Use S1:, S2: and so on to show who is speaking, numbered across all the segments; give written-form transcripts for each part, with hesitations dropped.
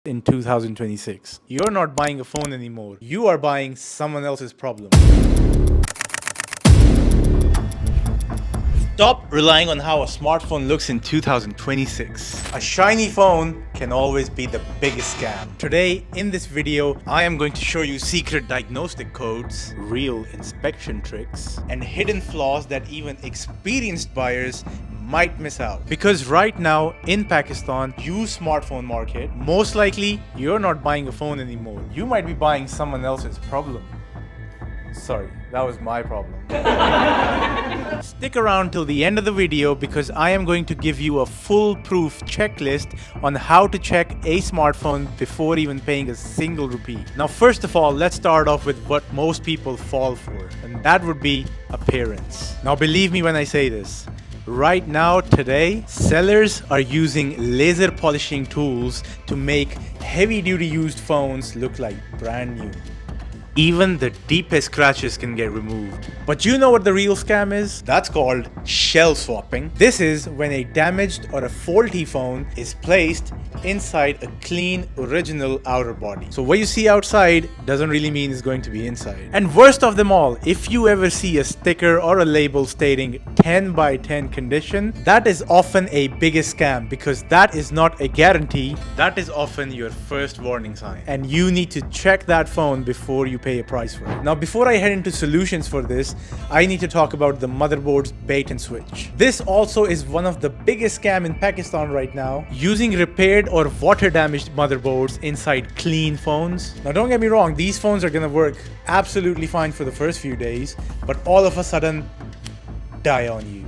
S1: in 2026. You're not buying a phone anymore. You are buying someone else's problem. Stop relying on how a smartphone looks in 2026. A shiny phone can always be the biggest scam. Today, in this video, I am going to show you secret diagnostic codes, real inspection tricks, and hidden flaws that even experienced buyers might miss out. Because right now in Pakistan, used smartphone market, most likely you're not buying a phone anymore. You might be buying someone else's problem. Sorry, that was my problem. Stick around till the end of the video because I am going to give you a foolproof checklist on how to check a smartphone before even paying a single rupee. Now, first of all, let's start off with what most people fall for, and that would be appearance. Now, believe me when I say this. Right now, today, sellers are using laser polishing tools to make heavy-duty used phones look like brand new. Even the deepest scratches can get removed. But you know what the real scam is? That's called shell swapping. This is when a damaged or a faulty phone is placed inside a clean original outer body. So what you see outside doesn't really mean it's going to be inside. And worst of them all, if you ever see a sticker or a label stating 10 by 10 condition, that is often a biggest scam because that is not a guarantee. That is often your first warning sign. And you need to check that phone before you pay a price for it. Now, before I head into solutions for this, I need to talk about the motherboard's bait and switch. This also is one of the biggest scams in Pakistan right now, using repaired or water damaged motherboards inside clean phones. Now, don't get me wrong, these phones are gonna work absolutely fine for the first few days, but all of a sudden die on you.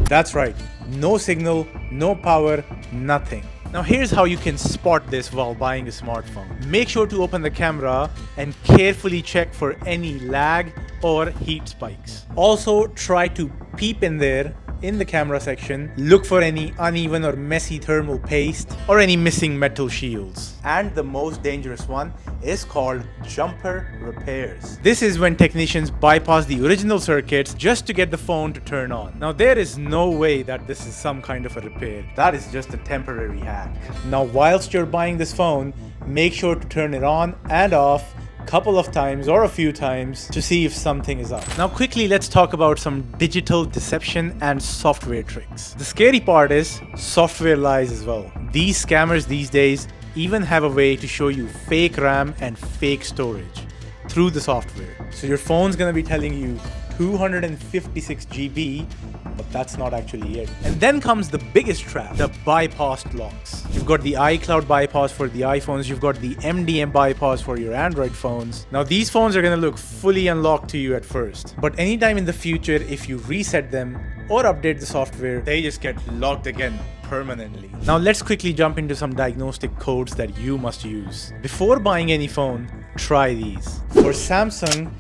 S1: That's right, no signal, no power, nothing. Now here's how you can spot this while buying a smartphone. Make sure to open the camera and carefully check for any lag or heat spikes. Also try to peep in there in the camera section, look for any uneven or messy thermal paste or any missing metal shields. And the most dangerous one is called jumper repairs. This is when technicians bypass the original circuits just to get the phone to turn on. Now there is no way that this is some kind of a repair. That is just a temporary hack. Now whilst you're buying this phone, make sure to turn it on and off couple of times or a few times to see if something is up. Now quickly, let's talk about some digital deception and software tricks. The scary part is software lies as well. These scammers these days even have a way to show you fake RAM and fake storage through the software. So your phone's gonna be telling you 256 GB, but that's not actually it. And then comes the biggest trap, the bypassed locks. You've got the iCloud bypass for the iPhones, you've got the MDM bypass for your Android phones. Now these phones are gonna look fully unlocked to you at first, but anytime in the future, if you reset them or update the software, they just get locked again permanently. Now let's quickly jump into some diagnostic codes that you must use. Before buying any phone, try these. For Samsung,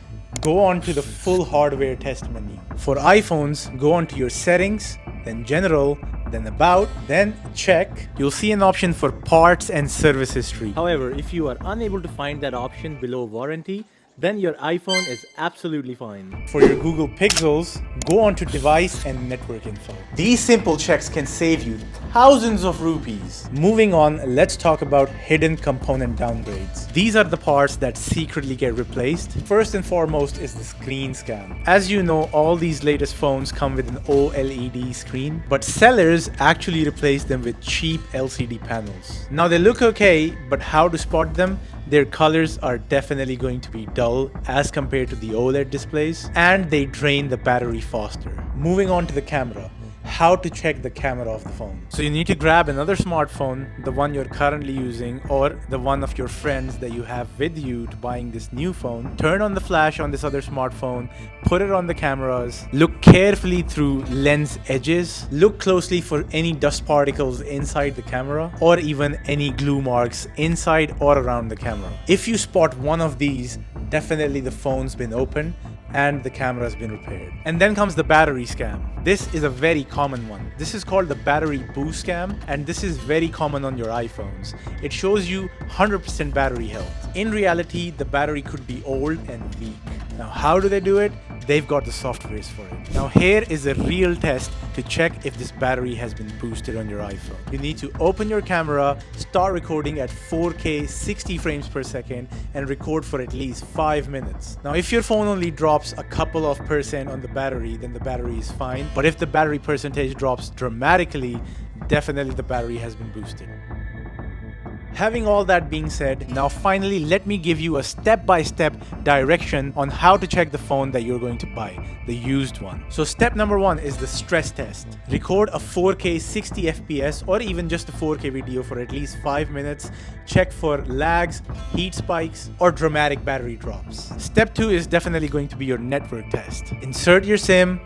S1: go on to the full hardware test menu. For iPhones, go on to your settings, then general, then about, then check. You'll see an option for parts and service history. However, if you are unable to find that option below warranty, then your iPhone is absolutely fine. For your Google Pixels, go on to device and network info. These simple checks can save you thousands of rupees. Moving on, let's talk about hidden component downgrades. These are the parts that secretly get replaced. First and foremost is the screen scam. As you know, all these latest phones come with an OLED screen, but sellers actually replace them with cheap LCD panels. Now they look okay, but how to spot them? Their colors are definitely going to be dull as compared to the OLED displays, and they drain the battery faster. Moving on to the camera. How to check the camera of the phone. So you need to grab another smartphone, the one you're currently using or the one of your friends that you have with you to buying this new phone. Turn on the flash on this other smartphone, put it on the cameras, look carefully through lens edges, look closely for any dust particles inside the camera or even any glue marks inside or around the camera. If you spot one of these, definitely the phone's been opened and the camera has been repaired. And then comes the battery scam. This is a very common one. This is called the battery boost scam, and this is very common on your iPhones. It shows you 100% battery health. In reality, the battery could be old and weak. Now, how do they do it? they've got the softwares for it. Now here is a real test to check if this battery has been boosted on your iPhone. You need to open your camera, start recording at 4K 60 frames per second and record for at least 5 minutes. Now if your phone only drops a couple of percent on the battery, then the battery is fine. But if the battery percentage drops dramatically, definitely the battery has been boosted. Having all that being said, now finally let me give you a step-by-step direction on how to check the phone that you're going to buy, the used one. So step number 1 is the stress test. Record a 4K 60 FPS or even just a 4K video for at least 5 minutes. Check for lags, heat spikes, or dramatic battery drops. Step 2 is definitely going to be your network test. Insert your SIM,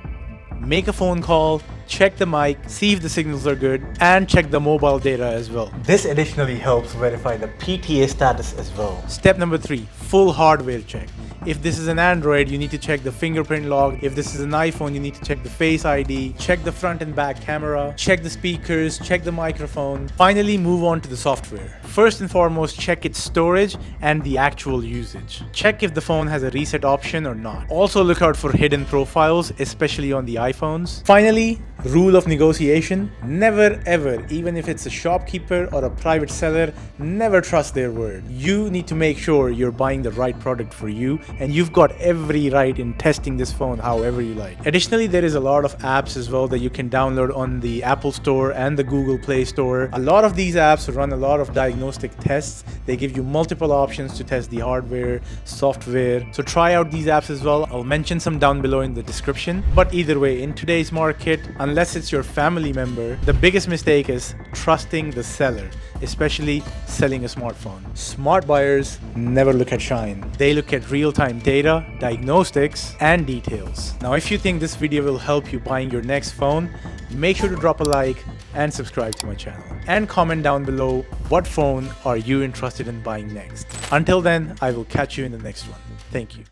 S1: make a phone call, check the mic, see if the signals are good, and check the mobile data as well. This additionally helps verify the PTA status as well. Step number 3, full hardware check. If this is an Android, you need to check the fingerprint log. If this is an iPhone, you need to check the Face ID, check the front and back camera, check the speakers, check the microphone. Finally, move on to the software. First and foremost, check its storage and the actual usage. Check if the phone has a reset option or not. Also look out for hidden profiles, especially on the iPhones. Finally, rule of negotiation: never ever, even if it's a shopkeeper or a private seller, never trust their word. You need to make sure you're buying the right product for you, and you've got every right in testing this phone however you like. Additionally, there is a lot of apps as well that you can download on the Apple Store and the Google Play Store. A lot of these apps run a lot of diagnostic tests. They give you multiple options to test the hardware, software. So try out these apps as well. I'll mention some down below in the description. But either way, in today's market, unless it's your family member, the biggest mistake is trusting the seller, especially selling a smartphone. Smart buyers never look at shine. They look at real-time data, diagnostics, and details. Now, if you think this video will help you buying your next phone, make sure to drop a like and subscribe to my channel. And comment down below what phone are you interested in buying next. Until then, I will catch you in the next one. Thank you.